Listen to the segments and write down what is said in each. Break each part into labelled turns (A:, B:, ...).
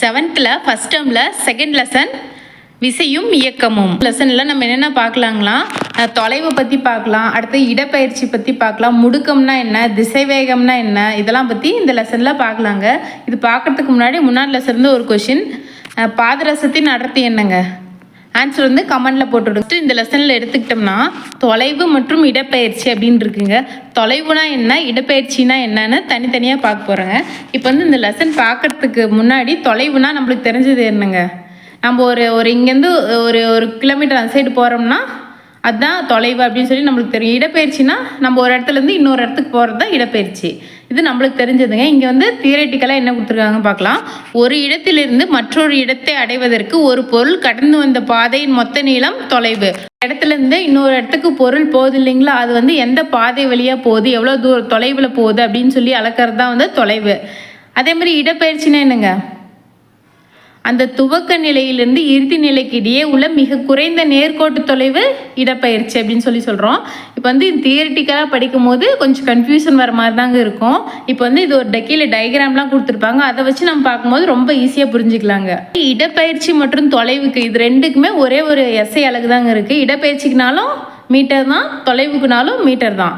A: 7th first டேர்மில் second lesson விசையும் இயக்கமும் லெசனில் நம்ம என்னென்ன பார்க்கலாங்களா, தொலைவை பற்றி பார்க்கலாம், அடுத்து இடப்பெயர்ச்சி பற்றி பார்க்கலாம், முடுக்கம்னா என்ன, திசைவேகம்னா என்ன, இதெல்லாம் பற்றி இந்த லெசனில் பார்க்கலாங்க. இது பார்க்குறதுக்கு முன்னாடி லெசன் ஒரு கொஷின், பாதரசத்தின் அடர்த்தி என்னங்க? ஆன்சர் வந்து கமெண்டில் போட்டுவிடுங்க. இந்த லெசனில் எடுத்துக்கிட்டோம்னா தொலைவு மற்றும் இடப்பெயர்ச்சி அப்படின்னு இருக்குங்க. தொலைவுனா என்ன, இடப்பெயர்ச்சினா என்னன்னு தனித்தனியாக பார்க்க போகிறேங்க. இப்போ வந்து இந்த லெசன் பார்க்குறதுக்கு முன்னாடி தொலைவுனா நம்மளுக்கு தெரிஞ்சது என்னங்க, நம்ம ஒரு இங்கேருந்து ஒரு கிலோமீட்டர் அந்த சைடு போகிறோம்னா அதுதான் தொலைவு அப்படின்னு சொல்லி நம்மளுக்கு தெரியும். இடப்பெயர்ச்சினா நம்ம ஒரு இடத்துலேருந்து இன்னொரு இடத்துக்கு போகிறது தான் இடப்பெயர்ச்சி. இது நம்மளுக்கு தெரிஞ்சதுங்க. இங்கே வந்து தியரட்டிக்கலாக என்ன கொடுத்துருக்காங்க பார்க்கலாம். ஒரு இடத்திலிருந்து மற்றொரு இடத்தை அடைவதற்கு ஒரு பொருள் கடந்து வந்த பாதையின் மொத்த நீளம் தொலைவு. இடத்துலேருந்து இன்னொரு இடத்துக்கு பொருள் போகுது இல்லைங்களா, அது வந்து எந்த பாதை வழியாக போகுது, எவ்வளோ தொலைவில் போகுது அப்படின்னு சொல்லி அளக்கிறது தான் வந்து தொலைவு. அதே மாதிரி இடப்பெயர்ச்சினா என்னங்க, அந்த துவக்க நிலையிலிருந்து இறுதி நிலைக்கு இடையே உள்ள மிக குறைந்த நேர்கோட்டு தொலைவு இடப்பெயர்ச்சி அப்படின்னு சொல்லி சொல்கிறோம். இப்போ வந்து தியரிட்டிக்கலாக படிக்கும் போது கொஞ்சம் கன்ஃபியூஷன் வர மாதிரி தாங்க இருக்கும். இப்போ வந்து இது ஒரு கீழே டயக்ராம்லாம் கொடுத்துருப்பாங்க, அதை வச்சு நம்ம பார்க்கும்போது ரொம்ப ஈஸியாக புரிஞ்சுக்கலாங்க. இடப்பெயர்ச்சி மற்றும் தொலைவுக்கு இது ரெண்டுக்குமே ஒரே ஒரு எஸ்ஐ அலகு தாங்க இருக்குது. இடப்பெயர்ச்சிக்குனாலும் மீட்டர் தான், தொலைவுக்குனாலும் மீட்டர் தான்.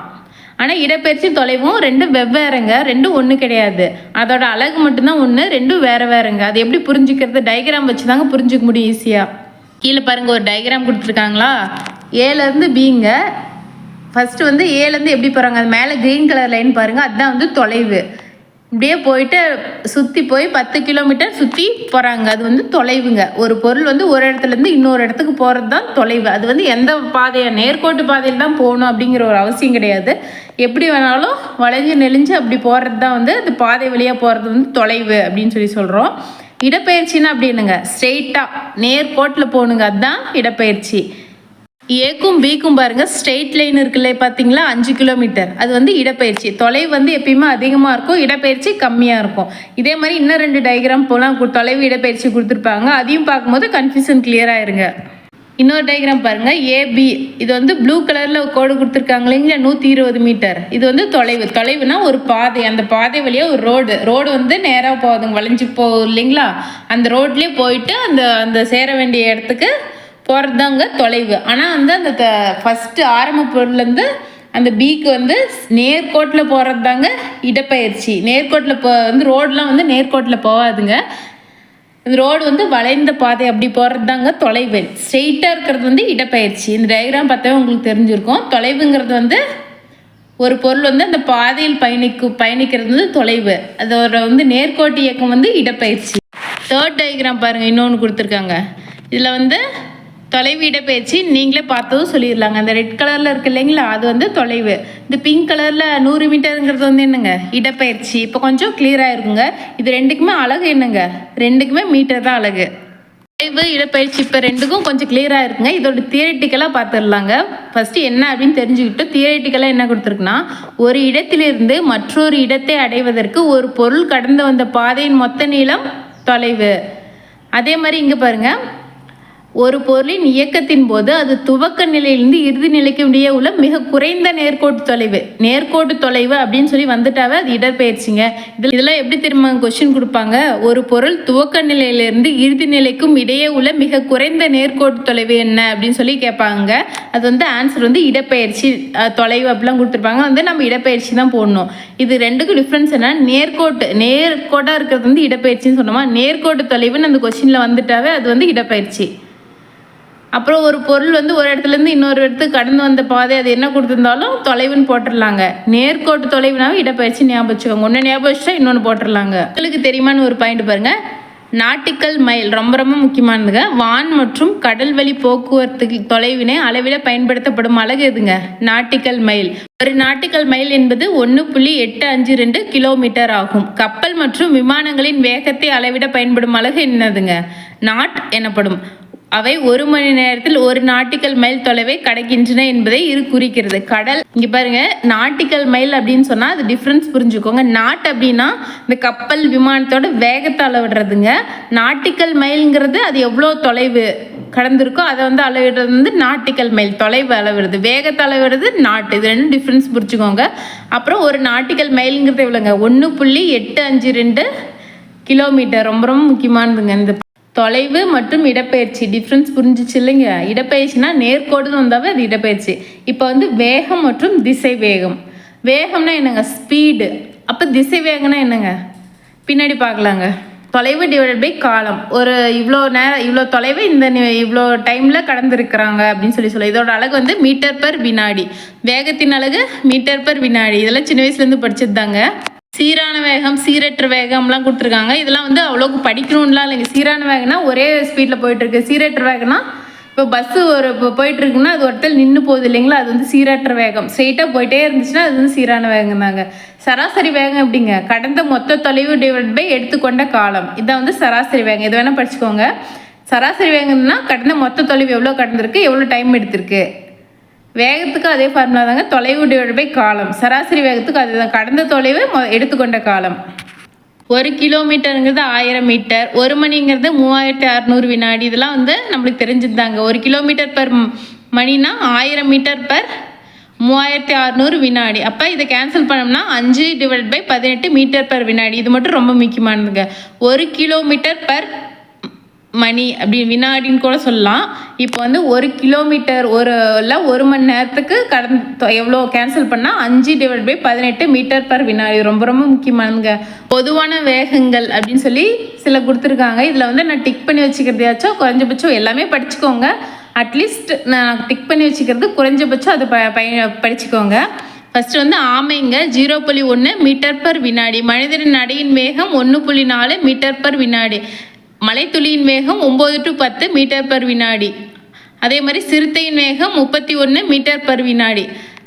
A: ஆனால் இடப்பெயர்ச்சி தொலைவும் ரெண்டும் வெவ்வேறுங்க, ரெண்டும் ஒன்று கிடையாது. அதோட அழகு மட்டும்தான் ஒன்று, ரெண்டும் வேறுங்க. அது எப்படி புரிஞ்சுக்கிறது, டயக்ராம் வச்சு தாங்க புரிஞ்சுக்க முடியும் ஈஸியாக. கீழே பாருங்கள், ஒரு டயக்ராம் கொடுத்துருக்காங்களா, ஏலேருந்து பிங்க. ஃபஸ்ட்டு வந்து ஏலேருந்து எப்படி போகிறாங்க, அது மேலே க்ரீன் கலர் லைன் பாருங்கள், அதுதான் வந்து தொலைவு. இப்படியே போயிட்டு சுற்றி போய் 10 கிலோமீட்டர் சுற்றி போகிறாங்க, அது வந்து தொலைவுங்க. ஒரு பொருள் வந்து ஒரு இடத்துலேருந்து இன்னொரு இடத்துக்கு போகிறது தான் தொலைவு. அது வந்து எந்த பாதையை, நேர்கோட்டு பாதையில் தான் போகணும் அப்படிங்கிற ஒரு அவசியம் கிடையாது. எப்படி வேணாலும் வளைஞ்சு நெளிஞ்சு அப்படி போகிறது தான் வந்து அது பாதை வழியாக போகிறது வந்து தொலைவு அப்படின்னு சொல்லி சொல்கிறோம். இடப்பெயர்ச்சின்னா அப்படி என்னங்க, ஸ்ட்ரெயிட்டாக நேர்கோட்டில் போகணுங்க, அதுதான் இடப்பெயர்ச்சி. ஏக்கும் பிக்கும் பாருங்கள், ஸ்ட்ரெயிட் லைன் இருக்குல்ல பார்த்தீங்களா, 5 கிலோமீட்டர், அது வந்து இடப்பெயர்ச்சி. தொலைவு வந்து எப்பயுமே அதிகமாக இருக்கும், இடப்பெயர்ச்சி கம்மியாக இருக்கும். இதே மாதிரி இன்னும் 2 டயக்ராம் போலாம், தொலைவு இடப்பெயர்ச்சி கொடுத்துருப்பாங்க, அதையும் பார்க்கும்போது கன்ஃபியூஷன் கிளியர் ஆயிருங்க. இன்னொரு டயக்ராம் பாருங்கள், ஏபி. இது வந்து ப்ளூ கலரில் கோடு கொடுத்துருக்காங்க இல்லைங்களா, 120 மீட்டர். இது வந்து தொலைவுனா ஒரு பாதை, அந்த பாதை வழியாக ஒரு ரோடு வந்து நேராக போகுதுங்க, வளைஞ்சு போகுது இல்லைங்களா, அந்த ரோட்லேயே போயிட்டு அந்த சேர வேண்டிய இடத்துக்கு போகிறது தாங்க தொலைவு. ஆனால் வந்து அந்த ஃபஸ்ட்டு ஆரம்ப பொருள்லேருந்து அந்த பிக்கு வந்து நேர்கோட்டில் போகிறது தாங்க இடப்பெயர்ச்சி. நேர்கோட்டில் வந்து ரோடெலாம் வந்து நேர்கோட்டில் போகாதுங்க, இந்த ரோடு வந்து வளைந்த பாதை அப்படி போகிறது தாங்க தொலைவு. ஸ்ட்ரெயிட்டாக இருக்கிறது வந்து இடப்பெயர்ச்சி. இந்த டயக்ராம் பார்த்தாவே உங்களுக்கு தெரிஞ்சிருக்கும். தொலைவுங்கிறது வந்து ஒரு பொருள் வந்து அந்த பாதையில் பயணிக்கிறது வந்து தொலைவு. அதோட வந்து நேர்கோட்டு இயக்கம் வந்து இடப்பெயர்ச்சி. 3rd டயக்ராம் பாருங்கள், இன்னொன்று கொடுத்துருக்காங்க. இதில் வந்து தொலைவு இடப்பெயர்ச்சி நீங்களே பார்த்ததும் சொல்லிடலாங்க. அந்த ரெட் கலரில் இருக்கு இல்லைங்களா, அது வந்து தொலைவு. இந்த பிங்க் கலரில் 100 மீட்டருங்கிறது வந்து என்னங்க, இடப்பெயர்ச்சி. இப்போ கொஞ்சம் கிளியராக இருக்குங்க. இது ரெண்டுக்குமே அழகு என்னங்க, ரெண்டுக்குமே மீட்டர் தான் அழகு. தொலைவு இடப்பெயர்ச்சி இப்போ ரெண்டுக்கும் கொஞ்சம் கிளியராக இருக்குங்க. இதோட தியரிட்டிக்கலாக பார்த்துடலாங்க. ஃபஸ்ட்டு என்ன அப்படின்னு தெரிஞ்சுக்கிட்டு தியரிட்டிக்கலாக என்ன கொடுத்துருக்குன்னா, ஒரு இடத்திலிருந்து மற்றொரு இடத்தை அடைவதற்கு ஒரு பொருள் கடந்து வந்த பாதையின் மொத்த நீளம் தொலைவு. அதே மாதிரி இங்கே பாருங்கள், ஒரு பொருளின் இயக்கத்தின் போது அது துவக்க நிலையிலிருந்து இறுதி நிலைக்கு இடையே உள்ள மிக குறைந்த நேர்கோட்டு தொலைவு அப்படின்னு சொல்லி வந்துட்டாவே அது இடப்பெயர்ச்சிங்க. இதெல்லாம் எப்படி திரும்ப கொஸ்டின் கொடுப்பாங்க, ஒரு பொருள் துவக்க நிலையிலிருந்து இறுதி நிலைக்கும் இடையே உள்ள மிக குறைந்த நேர்கோட்டு தொலைவு என்ன அப்படின்னு சொல்லி கேட்பாங்க. அது வந்து ஆன்சர் வந்து இடப்பெயர்ச்சி தொலைவு அப்படிலாம் கொடுத்துருப்பாங்க. வந்து நம்ம இடப்பெயர்ச்சி தான் போடணும். இது ரெண்டுக்கும் டிஃப்ரென்ஸ் என்ன, நேர்கோட்டாக இருக்கிறது வந்து இடப்பெயர்ச்சின்னு சொன்னோமா, நேர்கோட்டு தொலைவுன்னு அந்த கொஸ்டினில் வந்துட்டாவே அது வந்து இடப்பெயர்ச்சி. அப்புறம் ஒரு பொருள் வந்து ஒரு இடத்துலேருந்து இன்னொரு இடத்துக்கு கடந்து வந்த பாதை அது என்ன கொடுத்துருந்தாலும் தொலைவுன்னு போட்டுடலாங்க. நேர்கோட்டு தொலைவுனாவே இடப்பெயர்ச்சி ஞாபகம் வச்சுக்கோங்க. ஒன்று ஞாபகம் வச்சுட்டா இன்னொன்று போட்டுடலாங்க. உங்களுக்கு தெரியுமான்னு ஒரு பாயிண்ட் பாருங்கள், நாட்டிக்கல் மைல் ரொம்ப முக்கியமானதுங்க. வான் மற்றும் கடல் வழி போக்குவரத்துக்கு தொலைவினை அளவிட பயன்படுத்தப்படும் அலகு எதுங்க, நாட்டிக்கல் மைல். ஒரு நாட்டிக்கல் மைல் என்பது 1.852 கிலோமீட்டர் ஆகும். கப்பல் மற்றும் விமானங்களின் வேகத்தை அளவிட பயன்படும் அலகு என்னதுங்க, நாட் எனப்படும். அவை 1 மணி நேரத்தில் 1 நாட்டிக்கல் மைல் தொலைவை கடக்கின்றன என்பதை இது குறிக்கிறது. கடல் இங்கே பாருங்க, நாட்டிக்கல் மைல் அப்படின்னு சொன்னால் அது டிஃப்ரென்ஸ் புரிஞ்சுக்கோங்க. நாட் அப்படின்னா இந்த கப்பல் விமானத்தோட வேகத்தை அளவிடுறதுங்க. நாட்டிக்கல் மைல்ங்கிறது அது எவ்வளோ தொலைவு கடந்திருக்கோ அதை வந்து அளவிடுறது வந்து நாட்டிக்கல் மைல், தொலைவு அளவிடுறது. வேகத்தை அளவிடுறது நாட். இது ரெண்டும் டிஃப்ரென்ஸ் புரிஞ்சுக்கோங்க. அப்புறம் ஒரு நாட்டிக்கல் மைல்ங்கிறது எவ்வளோங்க, 1.852 கிலோமீட்டர் ரொம்ப ரொம்ப முக்கியமானதுங்க. இந்த தொலைவு மற்றும் இடப்பெயர்ச்சி டிஃப்ரென்ஸ் புரிஞ்சிச்சு இல்லைங்க. இடப்பெயர்ச்சினா நேர்கோடுன்னு வந்தாவே அது இடப்பெயர்ச்சி. இப்போ வந்து வேகம் மற்றும் திசை வேகம். வேகம்னா என்னங்க? ஸ்பீடு. அப்போ திசை வேகம்னா என்னங்க? பின்னாடி பார்க்கலாங்க. தொலைவு டிவைடட் பை காலம். ஒரு இவ்வளோ நேரம் இவ்வளோ தொலைவு இவ்வளோ டைமில் கடந்திருக்கிறாங்க அப்படின்னு சொல்லி இதோட அழகு வந்து மீட்டர் பர் வினாடி. வேகத்தின் அழகு மீட்டர் பர் வினாடி. இதெல்லாம் சின்ன வயசுலேருந்து படிச்சது தாங்க. சீரான வேகம், சீரற்ற வேகம்லாம் கொடுத்துருக்காங்க. இதெல்லாம் வந்து அவ்வளோக்கு படிக்கணும்லாம் இல்லைங்க. சீரான வேகம்னா ஒரே ஸ்பீடில் போயிட்டுருக்கு. சீரற்ற வேகம்னா இப்போ பஸ்ஸு இப்போ போயிட்டுருக்குன்னா அது ஒருத்தர் நின்று போகுது இல்லைங்களா, அது வந்து சீரற்ற வேகம். ஸ்ட்ரெயிட்டாக போயிட்டே இருந்துச்சுன்னா அது வந்து சீரான வேகம் தாங்க. சராசரி வேகம் எப்படிங்க? கடந்த மொத்த தொலைவு டிவைட் பை எடுத்துக்கொண்ட காலம். இதான் வந்து சராசரி வேகம். இது வேணால் படிச்சுக்கோங்க. சராசரி வேகம்னா கடந்த மொத்த தொலைவு எவ்வளோ கடந்திருக்கு, எவ்வளோ டைம் எடுத்திருக்கு. வேகத்துக்கு அதே ஃபார்முலா தாங்க. தொலைவு டிவைட் பை காலம். சராசரி வேகத்துக்கு அதுதான். கடந்த தொலைவு எடுத்துக்கொண்ட காலம். 1 கிலோமீட்டருங்கிறது 1000 மீட்டர். 1 மணிங்கிறது 3600 வினாடி. இதெல்லாம் வந்து நம்மளுக்கு தெரிஞ்சுதாங்க. 1 கிலோமீட்டர் பர் மணினா 1000 மீட்டர் பர் 3600 வினாடி. அப்போ இதை கேன்சல் பண்ணோம்னா 5 டிவைட் பை 18 மீட்டர் பர் வினாடி. இது மட்டும் ரொம்ப முக்கியமானதுங்க. 1 கிலோமீட்டர் பர் மணி அப்படி வினாடின்னு கூட சொல்லலாம். இப்போ வந்து 1 கிலோமீட்டர் ஒரு மணி நேரத்துக்கு எவ்வளோ கேன்சல் பண்ணால் 5 டிவைட் பை 18 மீட்டர் பர் வினாடி. ரொம்ப ரொம்ப முக்கியமானதுங்க. பொதுவான வேகங்கள் அப்படின்னு சொல்லி சில கொடுத்துருக்காங்க. இதில் வந்து நான் டிக் பண்ணி வச்சுக்கிறதையாச்சும் குறைஞ்சபட்சம் எல்லாமே படிச்சுக்கோங்க. அட்லீஸ்ட் நான் டிக் பண்ணி வச்சுக்கிறது குறைஞ்சபட்சம் அது படிச்சுக்கோங்க. ஃபஸ்ட்டு வந்து ஆமைங்க 0.1 மீட்டர் பர் வினாடி. மனிதனின் நடையின் வேகம் 1.4 மீட்டர் பர் வினாடி. மலைத்துளியின் வேகம் 9 to 10 மீட்டர் பர் வினாடி. அதே மாதிரி சிறுத்தையின் வேகம் 31 மீட்டர் பர் வினாடி.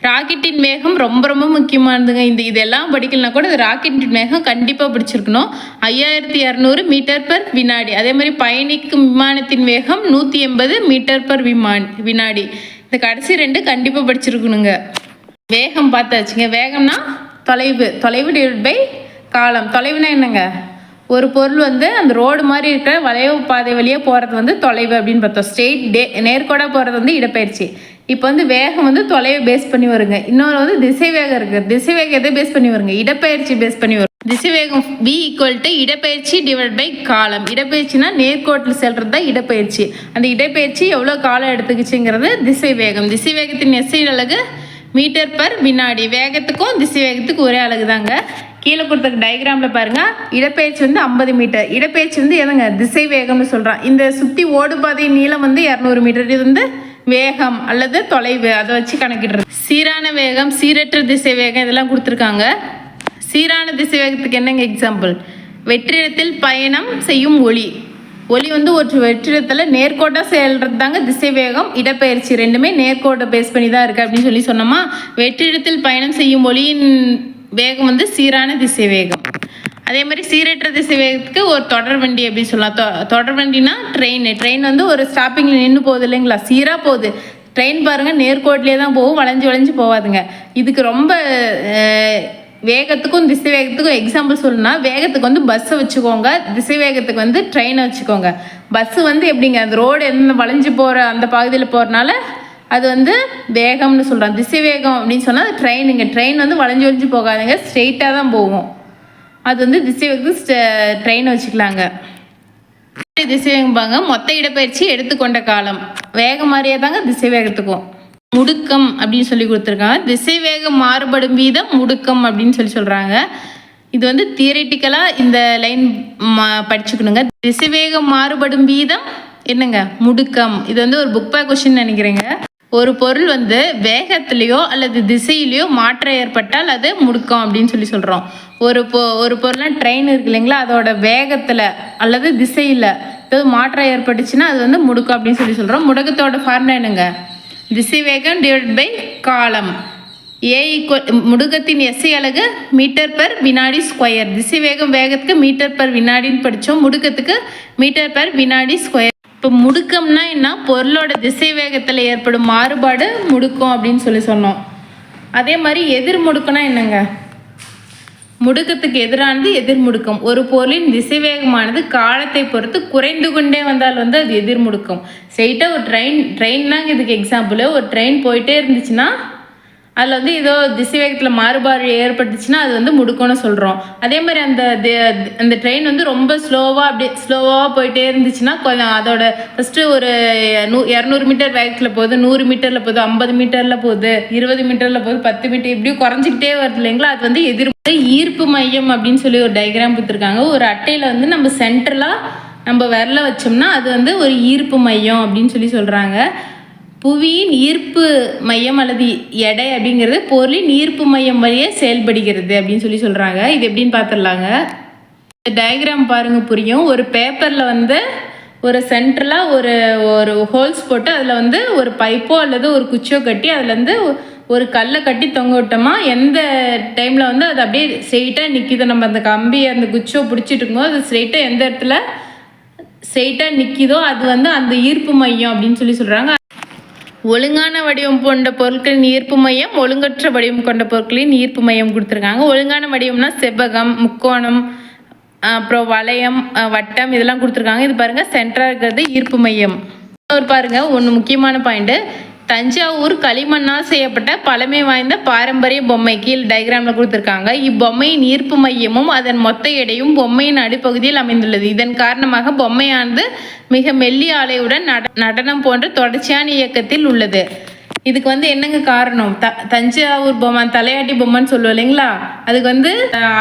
A: ராக்கெட்டின் வேகம் ரொம்ப ரொம்ப முக்கியமானதுங்க. இதெல்லாம் படிக்கலனா கூட இந்த ராக்கெட்டின் வேகம் கண்டிப்பாக படிச்சிருக்கணும். 5200 மீட்டர் பர் வினாடி. அதே மாதிரி பயணிக்கும் விமானத்தின் வேகம் 180 மீட்டர் பர் வினாடி. இந்த கடைசி 2 கண்டிப்பாக படிச்சிருக்கணுங்க. வேகம் பார்த்தாச்சுங்க. வேகம்னா தொலைவு டிவைட் பை காலம். தொலைவுனா என்னங்க? ஒரு பொருள் வந்து அந்த ரோடு மாதிரி இருக்கிற வளைவு பாதை வழியாக போகிறது வந்து தொலைவு அப்படின்னு பார்த்தோம். நேர்கோடாக போகிறது வந்து இடப்பெயர்ச்சி. இப்போ வந்து வேகம் வந்து தொலைவை பேஸ் பண்ணி வருங்க. இன்னொரு வந்து திசை வேகம் இருக்குது. திசை வேகம் எதை பேஸ் பண்ணி வருங்க? இடப்பெயர்ச்சி பேஸ் பண்ணி வரும். திசை வேகம் V = இடப்பெயர்ச்சி டிவைட் பை காலம். இடப்பெயர்ச்சினா நேர்கோட்டில் செல்றது தான் இடப்பெயர்ச்சி. அந்த இடப்பெயர்ச்சி எவ்வளோ காலம் எடுத்துக்கிச்சுங்கிறது திசை வேகம். திசை வேகத்தின் SI அலகு மீட்டர் பர் வினாடி. வேகத்துக்கும் திசை வேகத்துக்கும் ஒரே அலகு தாங்க. கீழே கொடுத்த டயக்ராமில் பாருங்கள். இடப்பெயர்ச்சி வந்து 50 மீட்டர். இடப்பெயர்ச்சி வந்து எதுங்க? திசை வேகம்னு சொல்கிறான். இந்த சுற்றி ஓடுபாதையின் நீளம் வந்து 200 மீட்டர். இது வந்து வேகம் அல்லது தொலைவு, அதை வச்சு கணக்கிடுறது. சீரான வேகம், சீரற்ற திசை வேகம் இதெல்லாம் கொடுத்துருக்காங்க. சீரான திசை வேகத்துக்கு என்னங்க எக்ஸாம்பிள்? வெற்றிடத்தில் பயணம் செய்யும் ஒளி. ஒளி வந்து ஒரு வெற்றிடத்தில் நேர்கோட்டாக செயல்றது தாங்க திசை வேகம். இடப்பெயர்ச்சி ரெண்டுமே நேர்கோட்டை பேஸ் பண்ணி தான் இருக்குது அப்படின்னு சொல்லி சொன்னோமா. வெற்றிடத்தில் பயணம் செய்யும் ஒளியின் வேகம் வந்து சீரான திசை வேகம். அதே மாதிரி சீரற்ற திசை வேகத்துக்கு ஒரு தொடர் வண்டி அப்படின்னு சொல்லலாம். தொடர் வண்டினா ட்ரெயின் வந்து ஒரு ஸ்டாப்பிங்கில் நின்று போகுது இல்லைங்களா, சீராக போகுது. ட்ரெயின் பாருங்கள் நேர்கோட்டிலே தான் போகும், வளைஞ்சு போகாதுங்க. இதுக்கு ரொம்ப வேகத்துக்கும் திசை வேகத்துக்கும் எக்ஸாம்பிள் சொல்லணும்னா, வேகத்துக்கு வந்து பஸ்ஸை வச்சுக்கோங்க, திசை வேகத்துக்கு வந்து ட்ரெயினை வச்சுக்கோங்க. பஸ்ஸு வந்து எப்படிங்க? அந்த ரோடு எந்த வளைஞ்சு போகிற அந்த பகுதியில் போகிறனால அது வந்து வேகம்னு சொல்கிறாங்க. திசை வேகம் அப்படின்னு சொன்னால் அது ட்ரெயினுங்க. ட்ரெயின் வந்து வளைஞ்சு போகாதுங்க, ஸ்ட்ரெயிட்டாக தான் போகும். அது வந்து திசை வேகத்துக்கு ட்ரெயினை வச்சுக்கலாங்க. திசை வேகம்பாங்க மொத்த இடப்பெயர்ச்சி எடுத்துக்கொண்ட காலம். வேகம் மாதிரியே தாங்க திசை வேகத்துக்கும். முடுக்கம் அப்படின்னு சொல்லி கொடுத்துருக்காங்க. திசை வேகம் மாறுபடும் வீதம் முடுக்கம் அப்படின்னு சொல்கிறாங்க. இது வந்து தியரிட்டிக்கலாக இந்த லைன் படிச்சுக்கணுங்க. திசை வேகம் மாறுபடும் வீதம் என்னங்க? முடுக்கம். இது வந்து ஒரு புக் பேக் கொஸ்டின் நினைக்கிறேங்க. ஒரு பொருள் வந்து வேகத்திலேயோ அல்லது திசையிலையோ மாற்றம் ஏற்பட்டால் அது முடுக்கம் அப்படின்னு சொல்கிறோம். ஒரு பொருளாக ட்ரெயின் இருக்கு இல்லைங்களா, அதோட வேகத்தில் அல்லது திசையில் ஏதாவது மாற்றம் ஏற்பட்டுச்சுன்னா அது வந்து முடுக்கம் அப்படின்னு சொல்கிறோம். முடுக்கத்தோட ஃபார்முலா என்னங்க? திசை வேகம் டிவைட் பை காலம். முடுக்கத்தின் SI அலகு மீட்டர் பர் வினாடி ஸ்கொயர். திசை வேகத்துக்கு மீட்டர் பர் வினாடின்னு படித்தோம். முடுக்கத்துக்கு மீட்டர் பர் வினாடி ஸ்கொயர். இப்போ முடுக்கம்னா என்ன? பொருளோட திசை வேகத்தில் ஏற்படும் மாறுபாடு முடுக்கம் அப்படின்னு சொன்னோம். அதே மாதிரி எதிர் முடுக்கம்னா என்னங்க? முடுக்கத்துக்கு எதிரானது எதிர் முடுக்கம். ஒரு பொருளின் திசை வேகமானது காலத்தை பொறுத்து குறைந்து கொண்டே வந்தால் வந்து அது எதிர் முடுக்கம். ஸ்ட்ரெயிட்டாக ஒரு ட்ரெயின்னாங்க இதுக்கு எக்ஸாம்பிள். ஒரு ட்ரெயின் போயிட்டே இருந்துச்சுன்னா அதில் வந்து ஏதோ திசைவேகத்தில் மாறுபாடு ஏற்பட்டுச்சுன்னா அது வந்து முடுக்கம்னு சொல்கிறோம். அதே மாதிரி அந்த ட்ரெயின் வந்து ரொம்ப ஸ்லோவாக போயிட்டே இருந்துச்சுன்னா கொஞ்சம் அதோட ஃபஸ்ட்டு ஒரு 200 மீட்டர் வேகத்தில் போகுது, 100 மீட்டரில் போகுது, 50 மீட்டரில் போகுது, 20 மீட்டரில் போகுது, 10 மீட்டர் இப்படியும் குறைஞ்சிக்கிட்டே வருது இல்லைங்களா. அது வந்து ஈர்ப்பு மையம் அப்படின்னு சொல்லி ஒரு டயக்ராம் கொடுத்துருக்காங்க. ஒரு அட்டையில் வந்து நம்ம சென்ட்ரலாக நம்ம விரல வச்சோம்னா அது வந்து ஒரு ஈர்ப்பு மையம் அப்படின்னு சொல்லி சொல்கிறாங்க. புவியின் ஈர்ப்பு மையம் அல்லது எடை அப்படிங்கிறது பொருளின் ஈர்ப்பு மையம் வழியே செயல்படுகிறது அப்படின்னு சொல்லி சொல்கிறாங்க. இது எப்படின்னு பார்த்துடலாங்க. இந்த டயக்ராம் பாருங்கள் புரியும். ஒரு பேப்பரில் வந்து ஒரு சென்ட்ரலாக ஒரு ஹோல்ஸ் போட்டு அதில் வந்து ஒரு பைப்போ அல்லது ஒரு குச்சியோ கட்டி அதில் வந்து ஒரு கல்லை கட்டி தொங்க விட்டோமா எந்த டைமில் வந்து அது அப்படியே ஸ்ட்ரெயிட்டாக நிற்கிதோ, நம்ம அந்த கம்பி அந்த குச்சியோ பிடிச்சிட்டு இருக்கும்போது அது ஸ்ட்ரெயிட்டாக எந்த இடத்துல ஸ்ட்ரெயிட்டாக நிற்கிதோ அது வந்து அந்த ஈர்ப்பு மையம் அப்படின்னு சொல்லி சொல்கிறாங்க. ஒழுங்கான வடிவம் கொண்ட பொருட்களின் ஈர்ப்பு மையம், ஒழுங்கற்ற வடிவம் கொண்ட பொருட்களின் ஈர்ப்பு மையம் கொடுத்துருக்காங்க. ஒழுங்கான வடிவம்னா செவ்வகம், முக்கோணம், அப்புறம் வளையம், வட்டம் இதெல்லாம் கொடுத்துருக்காங்க. இது பாருங்கள் சென்டராக இருக்கிறது ஈர்ப்பு மையம். பாருங்கள் ஒன்று முக்கியமான பாயிண்ட்டு, தஞ்சாவூர் களிமண்ணால் செய்யப்பட்ட பழமை வாய்ந்த பாரம்பரிய பொம்மை கீழ் டயக்ராமில் கொடுத்துருக்காங்க. இப்பொம்மையின் ஈர்ப்பு மையமும் அதன் மொத்த எடையும் பொம்மையின் அடிப்பகுதியில் அமைந்துள்ளது. இதன் காரணமாக பொம்மையானது மிக மெல்லிய அலையுடன் நடனம் போன்ற தொடர்ச்சியான இயக்கத்தில் உள்ளது. இதுக்கு வந்து என்னங்க காரணம்? தஞ்சாவூர் பொம்மை தலையாட்டி பொம்மைன்னு சொல்லுவோம் இல்லைங்களா, அதுக்கு வந்து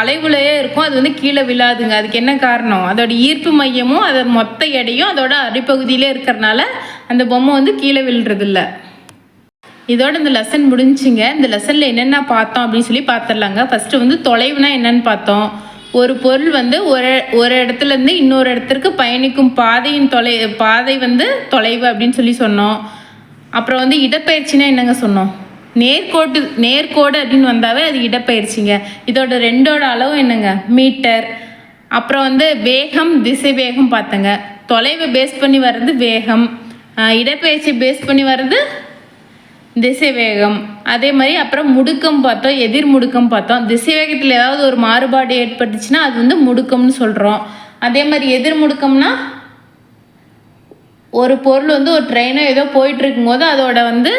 A: அலைவுலையே இருக்கும், அது வந்து கீழே விழாதுங்க. அதுக்கு என்ன காரணம்? அதோட ஈர்ப்பு மையமும் அதோட மொத்த எடையும் அதோட அடிப்பகுதியிலே இருக்கிறனால அந்த பொம்மை வந்து கீழே விழுறதில்லை. இதோட இந்த லெசன் முடிஞ்சுங்க. இந்த லெசனில் என்னென்ன பார்த்தோம் அப்படின்னு சொல்லி பார்த்துடலாங்க. ஃபஸ்ட்டு வந்து தொலைவுனா என்னன்னு பார்த்தோம். ஒரு பொருள் வந்து ஒரு இடத்துலேருந்து இன்னொரு இடத்திற்கு பயணிக்கும் பாதை வந்து தொலைவு அப்படின்னு சொல்லி சொன்னோம். அப்புறம் வந்து இடப்பெயர்ச்சினா என்னங்க சொன்னோம்? நேர்கோடு அப்படின்னு வந்தாவே அது இடப்பெயர்ச்சிங்க. இதோட ரெண்டோட அளவு என்னங்க? மீட்டர். அப்புறம் வந்து வேகம், திசை வேகம் பார்த்தங்க. தொலைவை பேஸ் பண்ணி வர்றது வேகம், இடப்பெயர்ச்சி பேஸ் பண்ணி வர்றது திசை வேகம். அதே மாதிரி அப்புறம் முடுக்கம் பார்த்தோம், எதிர் முடுக்கம் பார்த்தோம். திசை வேகத்தில் ஏதாவது ஒரு மாறுபாடு ஏற்பட்டுச்சுன்னா அது வந்து முடுக்கம்னு சொல்கிறோம். அதே மாதிரி எதிர் முடுக்கம்னா ஒரு பொருள் வந்து ஒரு ட்ரெயினோ ஏதோ போயிட்டு இருக்கும்போது அதோட வந்து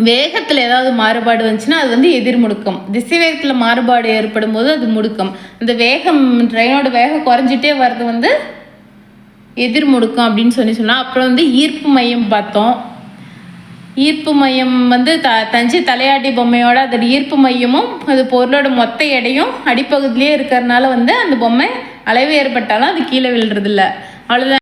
A: வேகத்தில் ஏதாவது மாறுபாடு வந்துச்சுன்னா அது வந்து எதிர் முடுக்கம். திசை வேகத்தில் மாறுபாடு ஏற்படும் போது அது முடுக்கம். அந்த வேகம் ட்ரெயினோட வேகம் குறைஞ்சிட்டே வர்றது வந்து எதிர் முடுக்கம் அப்படின்னு சொல்லலாம். அப்புறம் வந்து ஈர்ப்பு மையம் பார்த்தோம். ஈர்ப்பு மையம் வந்து தஞ்சை தலையாட்டி பொம்மையோட அதோட ஈர்ப்பு மையமும் அது பொருளோட மொத்த எடையும் அடிப்பகுதியிலே இருக்கிறதுனால வந்து அந்த பொம்மை அளவு ஏற்பட்டாலும் அது கீழே விழுறதில்ல. அவ்வளோதான்.